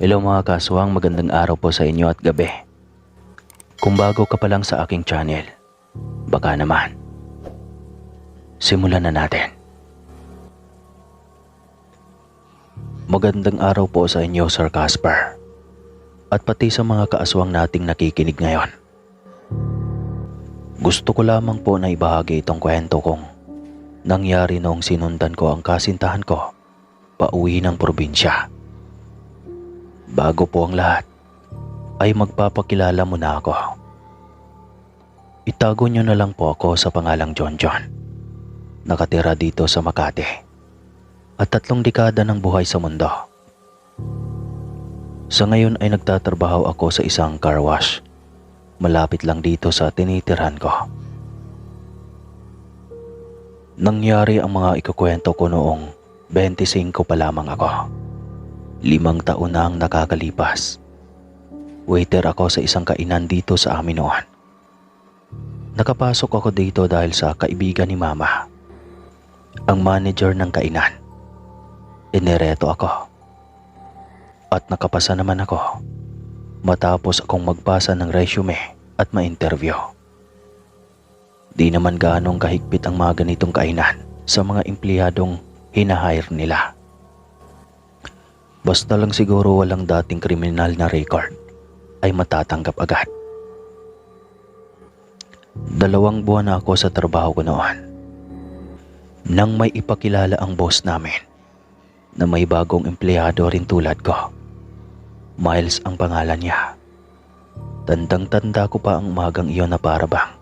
Hello mga kaswang, magandang araw po sa inyo at gabi. Kung bago ka pa lang sa aking channel, baka naman, simulan na natin. Magandang araw po sa inyo, Sir Casper, at pati sa mga kaaswang nating nakikinig ngayon. Gusto ko lamang po na ibahagi itong kwento kong nangyari noong sinundan ko ang kasintahan ko pauwi ng probinsya. Bago po ang lahat, ay magpapakilala muna ako. Itago niyo na lang po ako sa pangalang John John. Nakatira dito sa Makati at 3 dekada ng buhay sa mundo. Sa ngayon ay nagtatrabaho ako sa isang car wash, malapit lang dito sa tinitirhan ko. Nangyari ang mga ikukwento ko noong 25 pa lamang ako. 5 taon na ang nakakalipas. Waiter ako sa isang kainan dito sa amin noon. Nakapasok ako dito dahil sa kaibigan ni Mama, ang manager ng kainan. Inireto ako. At nakapasa naman ako matapos akong magpasa ng resume at ma-interview. Di naman gaanong kahigpit ang mga ganitong kainan sa mga empleyadong hinahire nila. Basta lang siguro walang dating kriminal na record ay matatanggap agad. 2 buwan na ako sa trabaho ko noon nang may ipakilala ang boss namin na may bagong empleyado rin tulad ko. Miles ang pangalan niya. Tandang-tanda ko pa ang umagang iyon na para bang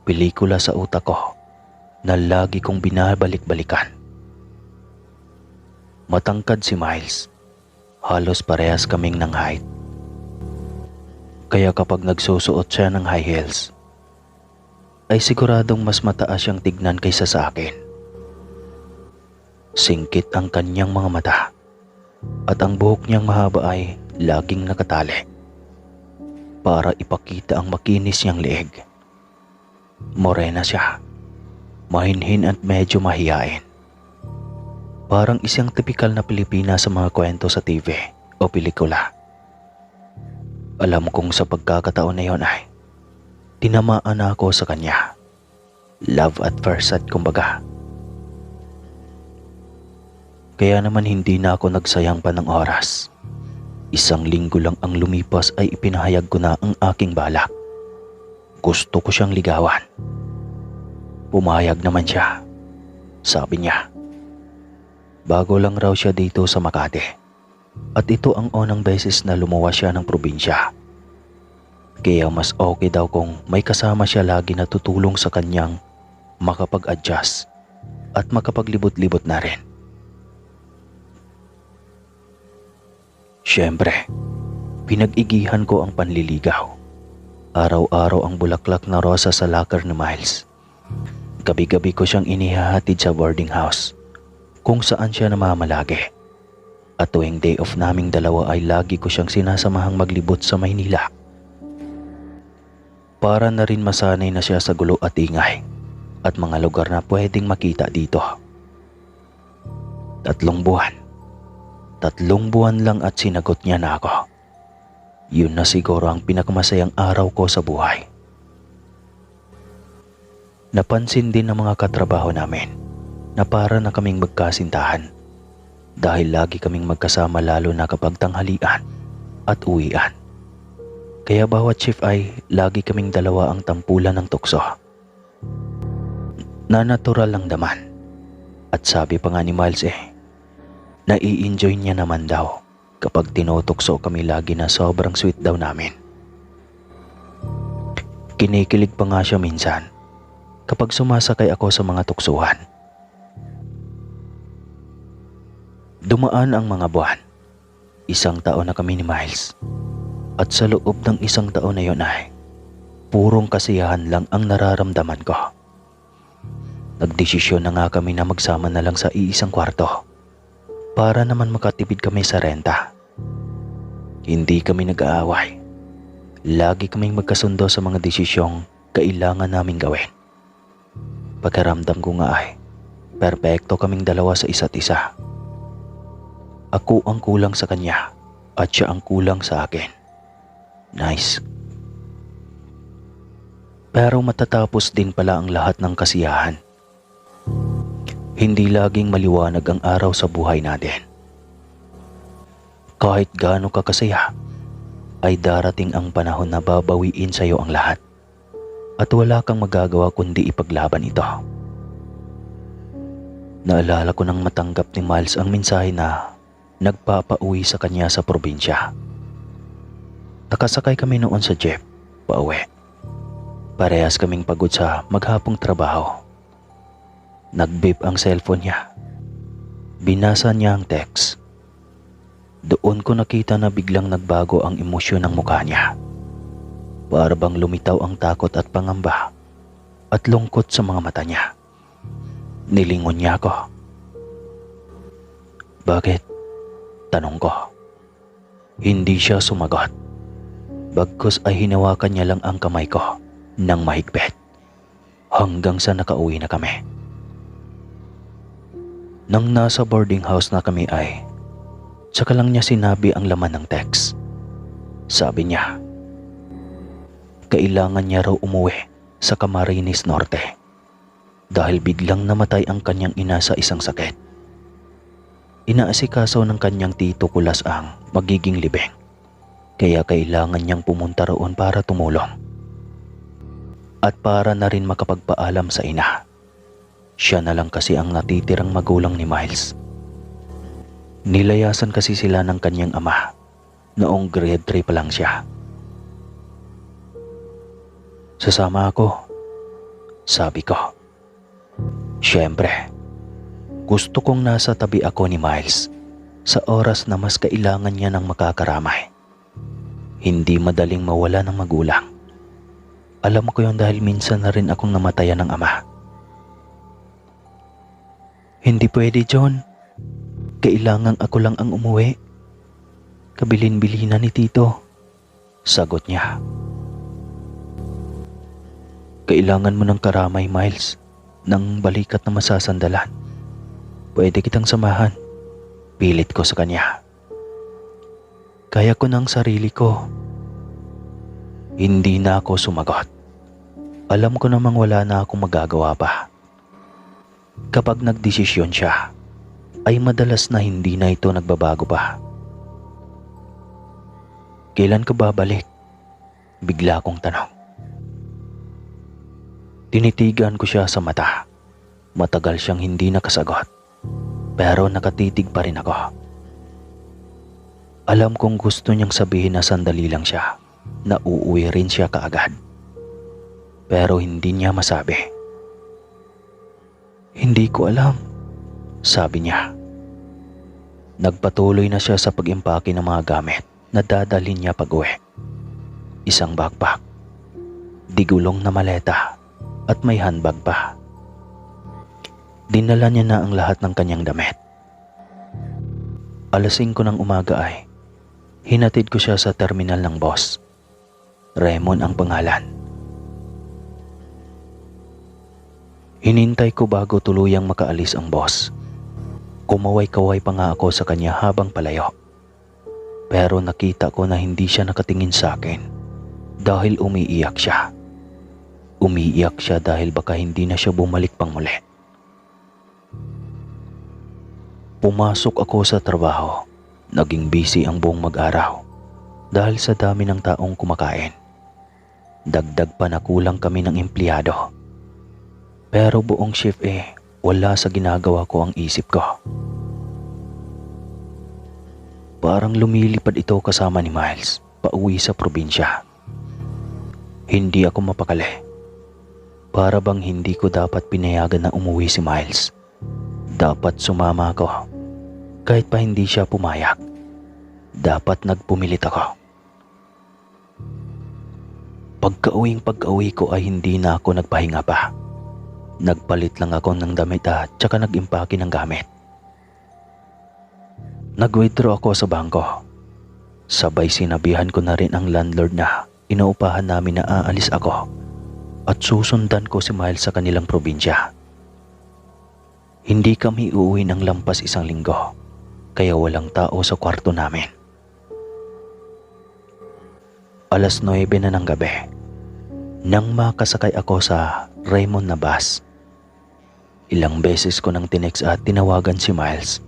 pelikula sa utak ko na lagi kong binabalik-balikan. Matangkad si Miles. Halos parehas kaming ng height. Kaya kapag nagsusuot siya ng high heels, ay siguradong mas mataas siyang tignan kaysa sa akin. Singkit ang kanyang mga mata at ang buhok niyang mahaba ay laging nakatali para ipakita ang makinis niyang leeg. Morena siya, mahinhin at medyo mahiyain. Parang isang tipikal na Pilipina sa mga kwento sa TV o pelikula. Alam kong sa pagkakataon na yon ay tinamaan na ako sa kanya. Love at first sight kumbaga. Kaya naman hindi na ako nagsayang pa ng oras. 1 linggo lang ang lumipas ay ipinahayag ko na ang aking balak. Gusto ko siyang ligawan. Pumayag naman siya. Sabi niya, bago lang raw siya dito sa Makati at ito ang unang beses na lumuwas siya ng probinsya. Kaya mas okay daw kung may kasama siya lagi na tutulong sa kanyang makapag-adjust at makapaglibot-libot na rin. Siyempre, pinag-igihan ko ang panliligaw. Araw-araw ang bulaklak na rosa sa locker ni Miles. Gabi-gabi ko siyang inihahatid sa boarding house kung saan siya namamalagi. At tuwing day off naming dalawa ay lagi ko siyang sinasamahang maglibot sa Maynila. Para na rin masanay na siya sa gulo at ingay at mga lugar na pwedeng makita dito. 3 buwan. 3 buwan lang at sinagot niya na ako. Yun na siguro ang pinakamasayang araw ko sa buhay. Napansin din ng mga katrabaho namin na para na kaming magkasintahan dahil lagi kaming magkasama lalo na kapag tanghalian at uwian. Kaya bawat shift ay lagi kaming dalawa ang tampulan ng tukso. Na natural lang naman. At sabi pa nga ni Miles nai-enjoy niya naman daw kapag tinutukso kami lagi na sobrang sweet daw namin. Kinikilig pa nga siya minsan kapag sumasakay ako sa mga tuksuhan. Dumaan ang mga buwan. 1 taon na kami ni Miles. At sa loob ng 1 taon na yun ay purong kasiyahan lang ang nararamdaman ko. Nagdesisyon na nga kami na magsama na lang sa iisang kwarto para naman makatipid kami sa renta. Hindi kami nag-aaway. Lagi kaming magkasundo sa mga desisyong kailangan naming gawin. Pagkaramdam ko nga ay perpekto kaming dalawa sa isa't isa. Ako ang kulang sa kanya at siya ang kulang sa akin. Nice. Pero matatapos din pala ang lahat ng kasiyahan. Hindi laging maliwanag ang araw sa buhay natin. Kahit gaano ka kasaya, ay darating ang panahon na babawiin sa iyo ang lahat at wala kang magagawa kundi ipaglaban ito. Naalala ko nang matanggap ni Miles ang mensahe na nagpapauwi sa kanya sa probinsya. Nakasakay kami noon sa jeep, pauwi. Parehas kaming pagod sa maghapong trabaho. Nag-beep ang cellphone niya. Binasa niya ang text. Doon ko nakita na biglang nagbago ang emosyon ng mukha niya. Para bang lumitaw ang takot at pangamba at lungkot sa mga mata niya. Nilingon niya ako. Bakit? Tanong ko. Hindi siya sumagot. Bagkus ay hinawakan niya lang ang kamay ko ng mahigpit hanggang sa nakauwi na kami. Nang nasa boarding house na kami ay saka lang niya sinabi ang laman ng text. Sabi niya, kailangan niya raw umuwi sa Camarines Norte dahil biglang namatay ang kanyang ina sa isang sakit. Inaasikaso ng kanyang tito Kulas ang magiging libing, kaya kailangan niyang pumunta roon para tumulong at para na rin makapagpaalam sa ina. Siya na lang kasi ang natitirang magulang ni Miles. Nilayasan kasi sila ng kanyang ama noong grade 3 pa lang siya. Sasama ako, sabi ko. Siyempre, gusto kong nasa tabi ako ni Miles sa oras na mas kailangan niya ng makakaramay. Hindi madaling mawala ng magulang. Alam ko yun dahil minsan na rin akong namatayan ng ama. Hindi pwede, John. Kailangang ako lang ang umuwi. Kabilin-bilina ni Tito. Sagot niya. Kailangan mo ng karamay, Miles, ng balikat na masasandalan. Pwede kitang samahan. Pilit ko sa kanya. Kaya ko ng sarili ko. Hindi na ako sumagot. Alam ko namang wala na akong magagawa pa. Kapag nagdesisyon siya, ay madalas na hindi na ito nagbabago pa. Kailan ka babalik? Bigla kong tanong. Tinitigan ko siya sa mata. Matagal siyang hindi nakasagot, pero nakatitig pa rin ako. Alam kong gusto niyang sabihin na sandali lang siya, na uuwi rin siya kaagad. Pero hindi niya masabi. Hindi ko alam, sabi niya. Nagpatuloy na siya sa pag-impake ng mga gamit na dadalhin niya pag-uwi. Isang backpack, digulong na maleta at may handbag pa. Dinala niya na ang lahat ng kanyang damit. Alas 5 ng umaga ay hinatid ko siya sa terminal ng boss. Raymond ang pangalan. Hinintay ko bago tuluyang makaalis ang boss. Kumaway-kaway pa nga ako sa kanya habang palayo. Pero nakita ko na hindi siya nakatingin sa akin dahil umiiyak siya. Umiiyak siya dahil baka hindi na siya bumalik pang muli. Pumasok ako sa trabaho. Naging busy ang buong mag-araw dahil sa dami ng taong kumakain. Dagdag pa na kulang kami ng empleyado. Pero buong shift wala sa ginagawa ko ang isip ko. Parang lumilipad ito kasama ni Miles pauwi sa probinsya. Hindi ako mapakali. Para bang hindi ko dapat pinayagan na umuwi si Miles. Dapat sumama ako. Kahit pa hindi siya pumayag. Dapat nagpumilit ako. Pagka-uwi ko ay hindi na ako nagpahinga pa. Nagpalit lang ako ng damit at saka nag-impake ng gamit. Nag-withdraw ako sa bangko. Sabay sinabihan ko na rin ang landlord na inuupahan namin na aalis ako at susundan ko si Miles sa kanilang probinsya. Hindi kami uuwi ng lampas 1 linggo, kaya walang tao sa kwarto namin. Alas 9 na ng gabi nang makasakay ako sa Raymond na bus. Ilang beses ko nang tinext at tinawagan si Miles.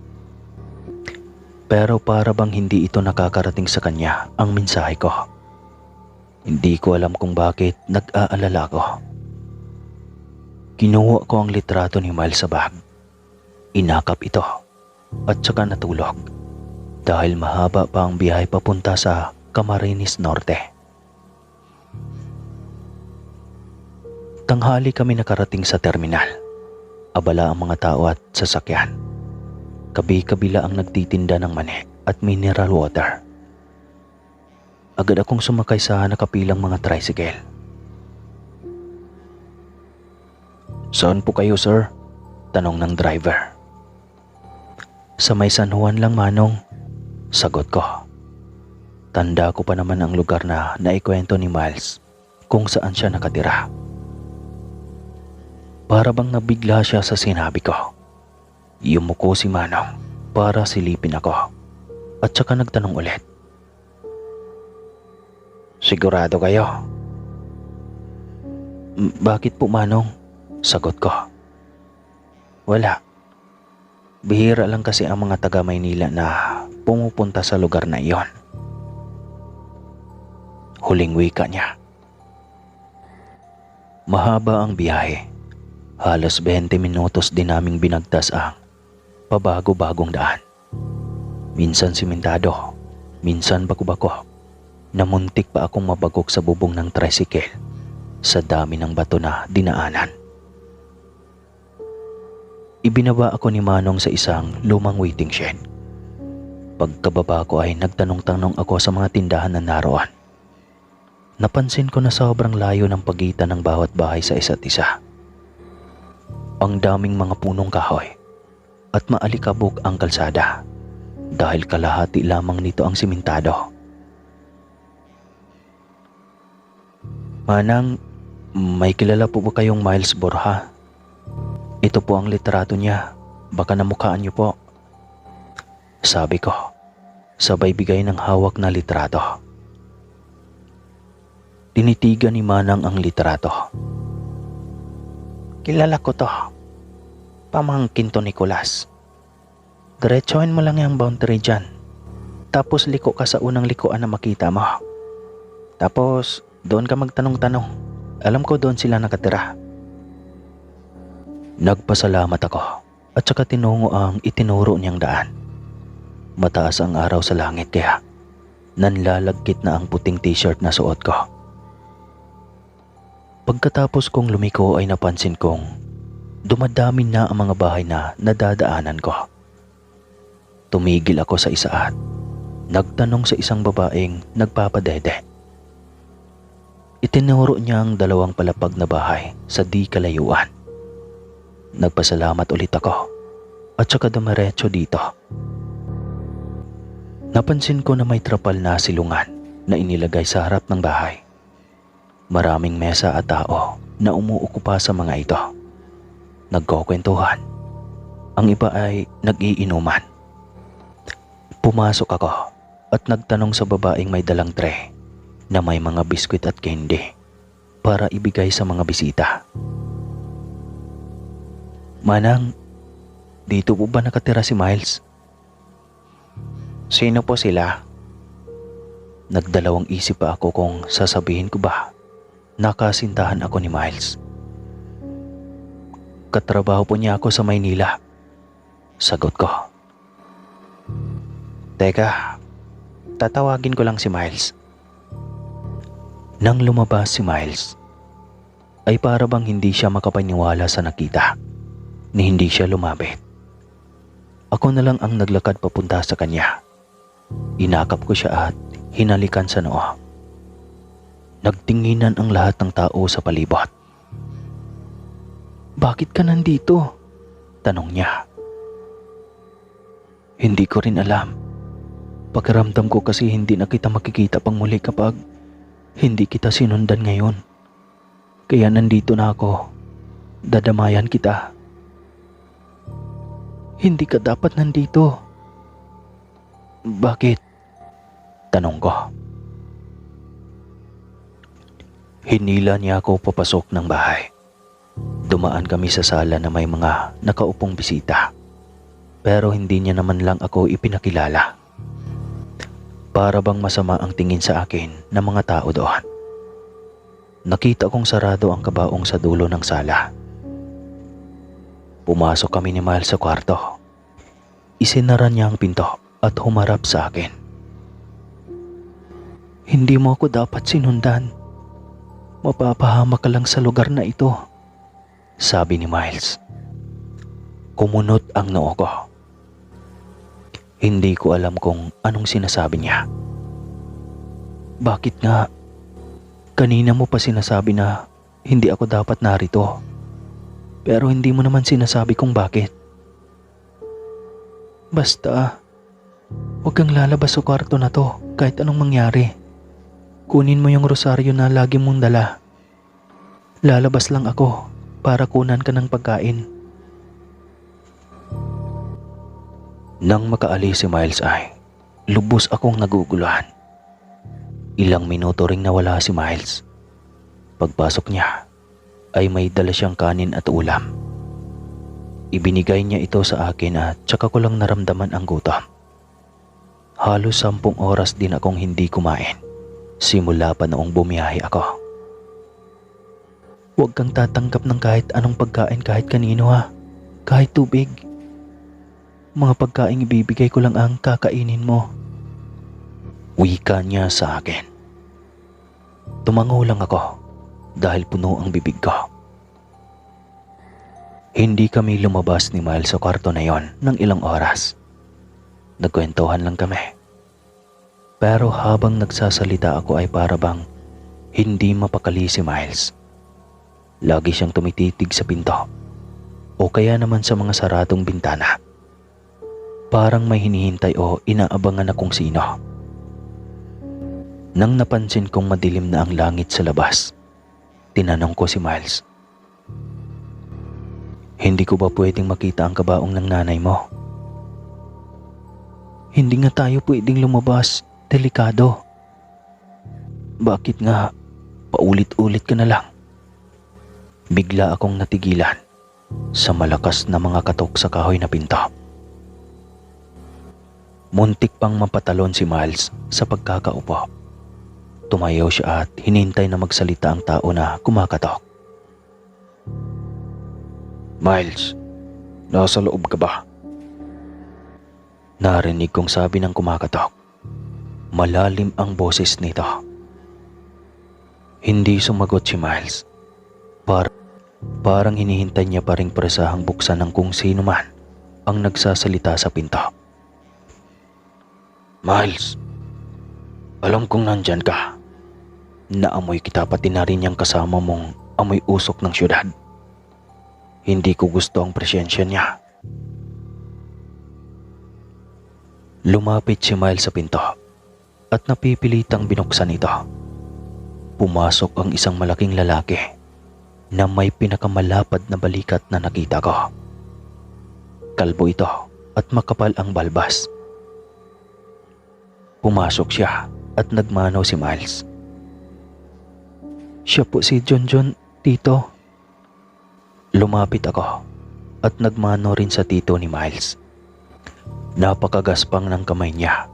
Pero para bang hindi ito nakakarating sa kanya ang mensahe ko. Hindi ko alam kung bakit nag-aalala ko. Kinuha ko ang litrato ni Miles sa bag. Inakap ito at saka natulog dahil mahaba pa ang biyahe papunta sa Camarines Norte. Tanghali kami nakarating sa terminal. Abala ang mga tao at sasakyan. Kabi-kabila ang nagtitinda ng mani at mineral water. Agad akong sumakay sa nakapilang mga tricycle. "Saan po kayo, sir?" tanong ng driver. "Sa may San Juan lang, Manong," sagot ko. Tanda ko pa naman ang lugar na naikwento ni Miles kung saan siya nakatira. Para bang nabigla siya sa sinabi ko. Yumuko si Manong para silipin ako at saka nagtanong ulit. "Sigurado kayo?" "Bakit po, Manong?" sagot ko. "Wala. Bihira lang kasi ang mga taga Maynila na pumupunta sa lugar na iyon." Huling wika niya. Mahaba ang biyahe. Halos 20 minutos din naming binagtas ang pabago-bagong daan. Minsan simentado, minsan bako-bako. Namuntik pa akong mabagok sa bubong ng tricycle sa dami ng bato na dinaanan. Ibinaba ako ni Manong sa isang lumang waiting shed. Pagkababa ko ay nagtanong-tanong ako sa mga tindahan na naroon. Napansin ko na sobrang layo ng pagitan ng bawat bahay sa isa't isa. Ang daming mga punong kahoy at maalikabok ang kalsada dahil kalahati lamang nito ang simentado. "Manang, may kilala po ba kayong Miles Borja? Ito po ang litrato niya. Baka namukhaan niyo po," sabi ko, sabay bigay ng hawak na litrato. Tinitigan ni Manang ang litrato. "Kilala ko to. Pamangkin to ni Nicolas. Diretsohin mo lang yung boundary dyan. Tapos liko ka sa unang likuan na makita mo. Tapos doon ka magtanong-tanong. Alam ko doon sila nakatira." Nagpasalamat ako at saka tinungo ang itinuro niyang daan. Mataas ang araw sa langit kaya nanlalagkit na ang puting t-shirt na suot ko. Pagkatapos kong lumiko ay napansin kong dumadami na ang mga bahay na nadadaanan ko. Tumigil ako sa isa at nagtanong sa isang babaeng nagpapadede. Itinuro niya ang 2 palapag na bahay sa di kalayuan. Nagpasalamat ulit ako at saka dumiretso dito. Napansin ko na may trapal na silungan na inilagay sa harap ng bahay. Maraming mesa at tao na umuupo pa sa mga ito. Nagkukwentuhan. Ang iba ay nag-iinuman. Pumasok ako at nagtanong sa babaeng may dalang tray na may mga biskwit at candy para ibigay sa mga bisita. "Manang, dito po ba nakatira si Miles?" "Sino po sila?" Nagdalawang isip pa ako kung sasabihin ko ba nakasintahan ako ni Miles. "Katrabaho po niya ako sa Maynila," sagot ko. "Teka, tatawagin ko lang si Miles." Nang lumabas si Miles, ay para bang hindi siya makapaniwala sa nakita, ni hindi siya lumapit. Ako na lang ang naglakad papunta sa kanya. Inakap ko siya at hinalikan sa noo. Nagtinginan ang lahat ng tao sa palibot. "Bakit ka nandito?" tanong niya. Hindi ko rin alam. Pakiramdam ko kasi hindi na kita makikita pang muli kapag hindi kita sinundan ngayon. Kaya nandito na ako. Dadamayan kita. "Hindi ka dapat nandito." "Bakit?" tanong ko. Hinila niya ako papasok ng bahay. Dumaan kami sa sala na may mga nakaupong bisita. Pero hindi niya naman lang ako ipinakilala. Para bang masama ang tingin sa akin ng mga tao doon. Nakita kong sarado ang kabaong sa dulo ng sala. Pumasok kami ni Miles sa kwarto. Isinara niya ang pinto at humarap sa akin. Hindi mo ako dapat sinundan. Mapapahamak ka lang sa lugar na ito, sabi ni Miles. Kumunot ang noo ko. Hindi ko alam kung anong sinasabi niya. Bakit nga? Kanina mo pa sinasabi na hindi ako dapat narito. Pero hindi mo naman sinasabi kung bakit. Basta, huwag kang lalabas sa kwarto na to kahit anong mangyari. Kunin mo yung rosaryo na lagi mong dala. Lalabas lang ako para kunan ka ng pagkain. Nang makaalis si Miles ay lubos akong naguguluhan. Ilang minuto ring nawala si Miles. Pagpasok niya ay may dala siyang kanin at ulam. Ibinigay niya ito sa akin at tsaka ko lang naramdaman ang gutom. Halos 10 oras din akong hindi kumain simula pa noong bumiyahe ako. Huwag kang tatanggap ng kahit anong pagkain kahit kanino ha, kahit tubig. Mga pagkain ibibigay ko lang ang kakainin mo. Wika niya sa akin. Tumango lang ako dahil puno ang bibig ko. Hindi kami lumabas ni Miles sa kwarto na yon ng ilang oras. Nagkwentuhan lang kami. Pero habang nagsasalita ako ay para bang hindi mapakali si Miles. Lagi siyang tumititig sa pinto o kaya naman sa mga saradong bintana. Parang may hinihintay o inaabangan na kung sino. Nang napansin kong madilim na ang langit sa labas, tinanong ko si Miles. Hindi ko ba pwedeng makita ang kabaong ng nanay mo? Hindi nga tayo pwedeng lumabas. Delikado. Bakit nga paulit-ulit ka na lang? Bigla akong natigilan sa malakas na mga katok sa kahoy na pinto. Muntik pang mapatalon si Miles sa pagkakaupo. Tumayo siya at hinintay na magsalita ang tao na kumakatok. Miles, nasa loob ka ba? Narinig kong sabi ng kumakatok. Malalim ang boses nito. Hindi sumagot si Miles. Parang hinihintay niya pa ring presahang buksan ng kung sino man ang nagsasalita sa pinto. Miles, alam kong nandyan ka. Naamoy kita pati na rin yung kasama mong amoy usok ng syudad. Hindi ko gusto ang presensya niya. Lumapit si Miles sa pinto at napipilitang binuksan ito. Pumasok ang isang malaking lalaki na may pinakamalapad na balikat na nakita ko. Kalbo ito at makapal ang balbas. Pumasok siya at nagmanaw si Miles. Siya po si John, tito. Lumapit ako at nagmano rin sa tito ni Miles. Napakagaspang ng kamay niya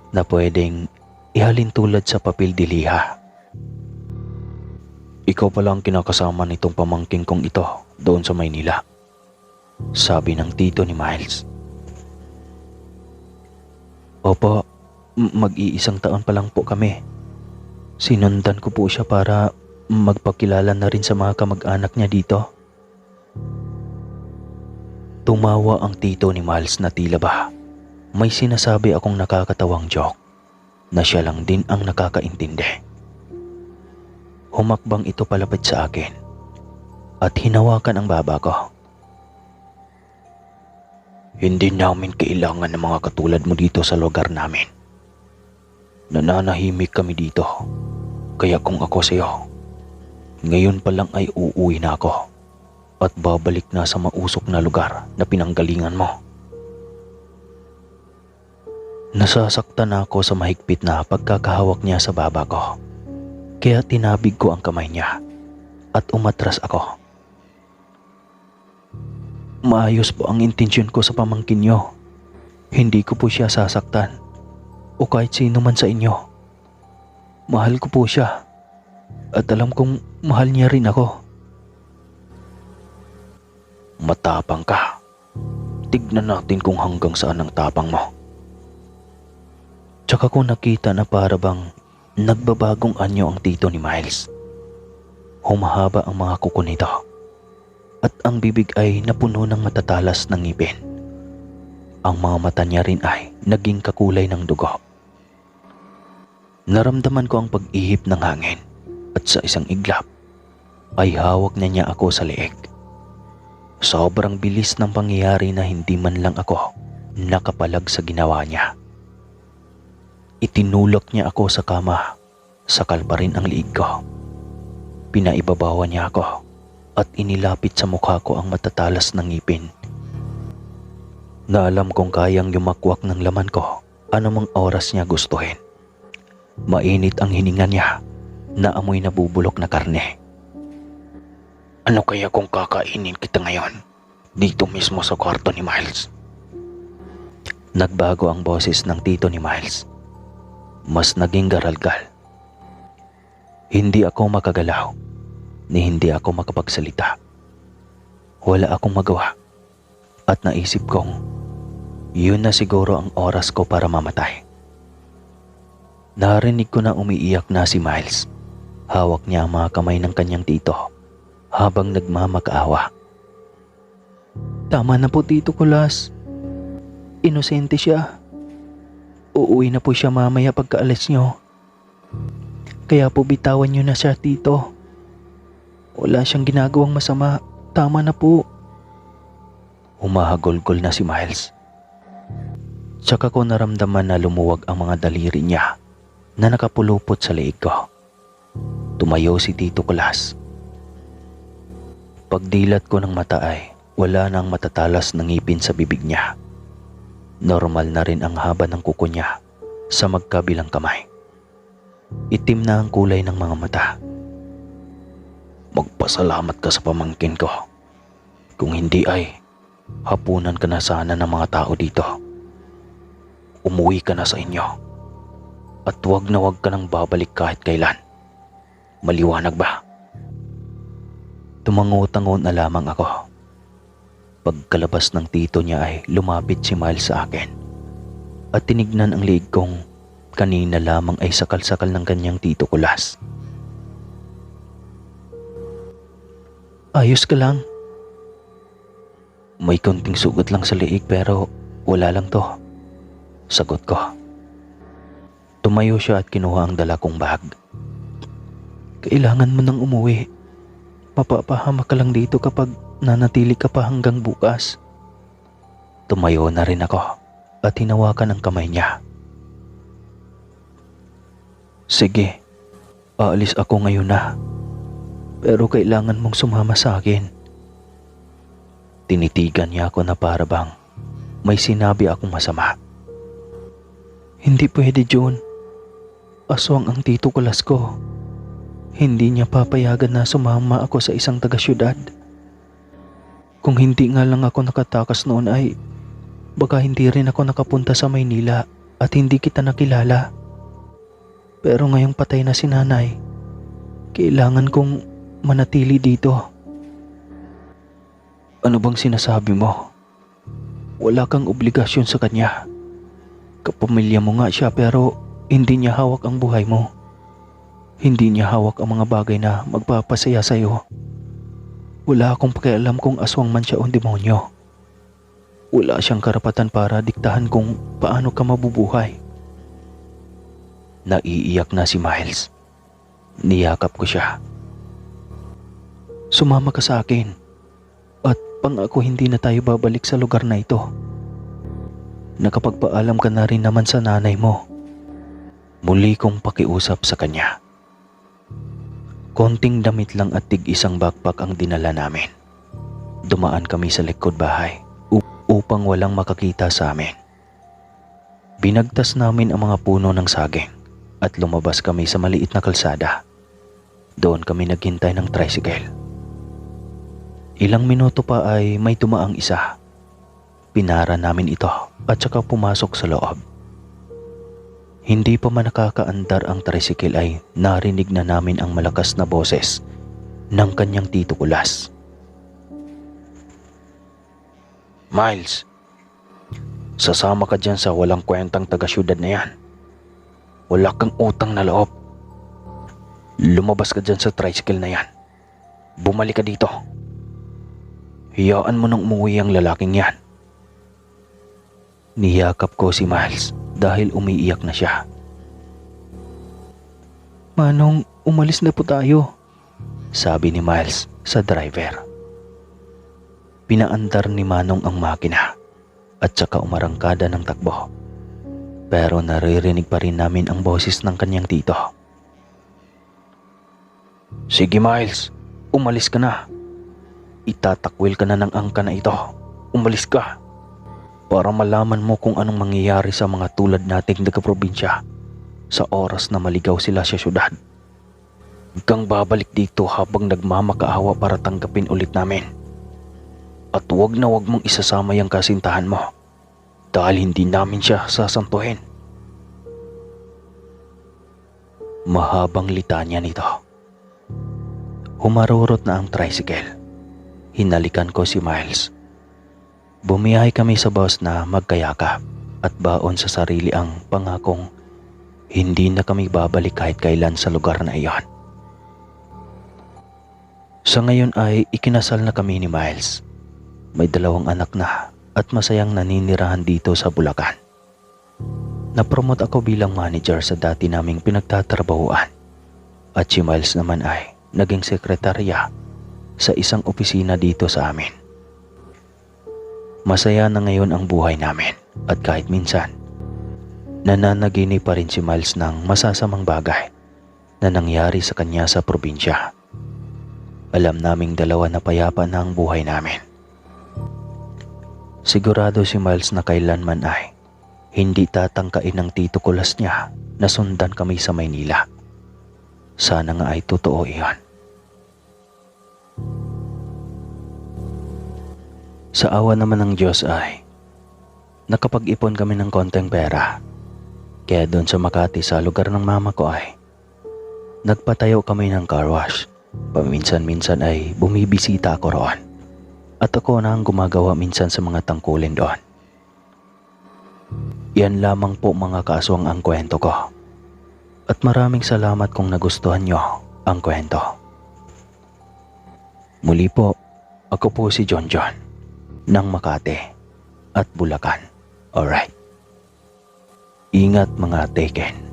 na pwedeng ihalin tulad sa papel diliha. Ikaw pala ang kinakasama nitong pamangking kong ito doon sa Maynila, sabi ng tito ni Miles. Opo, mag-iisang taon pa lang po kami. Sinundan ko po siya para magpakilala na rin sa mga kamag-anak niya dito. Tumawa ang tito ni Miles na tila ba may sinasabi akong nakakatawang joke na siya lang din ang nakakaintindi. Humakbang ito palapit sa akin at hinawakan ang baba ko. Hindi namin kailangan ng mga katulad mo dito sa lugar namin. Nananahimik kami dito, kaya kung ako sa'yo, ngayon pa lang ay uuwi na ako at babalik na sa mausok na lugar na pinanggalingan mo. Nasasaktan ako sa mahigpit na pagkakahawak niya sa baba ko. Kaya tinabig ko ang kamay niya at umatras ako. Maayos po ang intensyon ko sa pamangkin niyo. Hindi ko po siya sasaktan o kahit sino man sa inyo. Mahal ko po siya at alam kong mahal niya rin ako. Matapang ka. Tignan natin kung hanggang saan ang tapang mo. Tsaka ko nakita na para bang nagbabagong anyo ang tito ni Miles. Humahaba ang mga kuko nito at ang bibig ay napuno ng matatalas ng ngipin. Ang mga mata niya rin ay naging kakulay ng dugo. Naramdaman ko ang pag-ihip ng hangin at sa isang iglap ay hawak na niya ako sa leeg. Sobrang bilis ng pangyayari na hindi man lang ako nakapalag sa ginawa niya. Itinulak niya ako sa kama, sakal pa rin ang liig ko. Pinaibabawan niya ako at inilapit sa mukha ko ang matatalas ng ngipin. Na alam kong kayang yumakwak ng laman ko anumang oras niya gustuhin. Mainit ang hininga niya na amoy nabubulok na karne. Ano kaya kung kakainin kita ngayon dito mismo sa kwarto ni Miles? Nagbago ang boses ng tito ni Miles. Mas naging garalgal. Hindi ako makagalaw ni hindi ako makapagsalita. Wala akong magawa at naisip kong yun na siguro ang oras ko para mamatay. Narinig ko na umiiyak na si Miles. Hawak niya ang mga kamay ng kanyang tito habang nagmamakaawa. Tama na po, Tito Kulas. Inosente siya. Uuwi na po siya mamaya pagkaalis niyo. Kaya po bitawan niyo na siya, Tito. Wala siyang ginagawang masama. Tama na po. Humahagulgol na si Miles. Tsaka ko naramdaman na lumuwag ang mga daliri niya na nakapulupot sa leeg ko. Tumayo si Tito Kulas. Pagdilat ko ng mata ay wala nang matatalas na ngipin sa bibig niya. Normal na rin ang haba ng kuko niya sa magkabilang kamay. Itim na ang kulay ng mga mata. Magpasalamat ka sa pamangkin ko. Kung hindi ay hapunan ka na sana ng mga tao dito. Umuwi ka na sa inyo. At wag na wag ka nang babalik kahit kailan. Maliwanag ba? Tumango-tango na lamang ako. Pagkalabas ng tito niya ay lumapit si Miles sa akin at tinignan ang liig kong kanina lamang ay sakal-sakal ng kanyang Tito Kulas. Ayos ka lang? May konting sugat lang sa liig pero wala lang to. Sagot ko. Tumayo siya at kinuha ang dala kong bag. Kailangan mo nang umuwi. Mapapahamak ka lang dito kapag nanatili ka pa hanggang bukas. Tumayo na rin ako at hinawakan ang kamay niya. Sige, aalis ako ngayon na. Pero kailangan mong sumama sa akin. Tinitigan niya ako na para bang may sinabi akong masama. Hindi pwede, John. Aswang ang Tito Kulas ko. Hindi niya papayagan na sumama ako sa isang taga-syudad. Kung hindi nga lang ako nakatakas noon ay baka hindi rin ako nakapunta sa Maynila at hindi kita nakilala. Pero ngayong patay na si nanay, kailangan kong manatili dito. Ano bang sinasabi mo? Wala kang obligasyon sa kanya. Kapamilya mo nga siya pero hindi niya hawak ang buhay mo. Hindi niya hawak ang mga bagay na magpapasaya sa'yo. Wala akong pakialam kung aswang man siya o demonyo. Wala siyang karapatan para diktahan kung paano ka mabubuhay. Naiiyak na si Miles. Niyakap ko siya. Sumama ka sa akin at pangako hindi na tayo babalik sa lugar na ito. Nakapagpaalam ka na rin naman sa nanay mo. Muli kong pakiusap sa kanya. Konting damit lang at tig-isang backpack ang dinala namin. Dumaan kami sa likod bahay upang walang makakita sa amin. Binagtas namin ang mga puno ng saging at lumabas kami sa maliit na kalsada Doon kami naghintay ng tricycle. Ilang minuto pa ay may tumaang isa. Pinara namin ito at saka pumasok sa loob. Hindi pa man nakakaandar ang tricycle ay narinig na namin ang malakas na boses ng kanyang tito Kulas. Miles, sasama ka dyan sa walang kwentang taga-syudad na yan. Wala kang utang na loob. Lumabas ka dyan sa tricycle na yan. Bumalik ka dito. Hiyaan mo nang umuwi ang lalaking yan. Niyakap ko si Miles dahil umiiyak na siya. Manong, umalis na po tayo, sabi ni Miles sa driver. Pinaandar ni Manong ang makina at saka umarangkada ng takbo. Pero naririnig pa rin namin ang boses ng kanyang tito. Sige Miles, umalis ka na. Itatakwil ka na ng angka na ito. Umalis ka. Para malaman mo kung anong mangyayari sa mga tulad nating taga-probinsya sa oras na maligaw sila sa syudad. Huwag kang babalik dito habang nagmamakaawa para tanggapin ulit namin. At huwag na huwag mong isasama yung kasintahan mo dahil hindi namin siya sasantuhin. Mahabang litanya nito. Humarurot na ang tricycle. Hinalikan ko si Miles. Bumiyahe kami sa bus na magkayakap at baon sa sarili ang pangakong hindi na kami babalik kahit kailan sa lugar na iyon. Sa ngayon ay ikinasal na kami ni Miles. May 2 anak na at masayang naninirahan dito sa Bulacan. Napromote ako bilang manager sa dati naming pinagtatrabahuan at si Miles naman ay naging sekretarya sa isang opisina dito sa amin. Masaya na ngayon ang buhay namin at kahit minsan, nananaginip pa rin si Miles ng masasamang bagay na nangyari sa kanya sa probinsya. Alam naming 2 na payapa na ang buhay namin. Sigurado si Miles na kailanman ay hindi tatangkain ng tito Kulas niya na sundan kami sa Maynila. Sana nga ay totoo iyon. Sa awa naman ng Diyos ay nakapag-ipon kami ng konting pera. Kaya doon sa Makati sa lugar ng mama ko ay nagpatayo kami ng car wash. Paminsan-minsan ay bumibisita ako roon. At ako na ang gumagawa minsan sa mga tangkulin doon. Yan lamang po mga kaaswang ang kwento ko. At maraming salamat kung nagustuhan nyo ang kwento. Muli po, ako po si John ng Makati at Bulacan. Alright. Ingat mga Taken.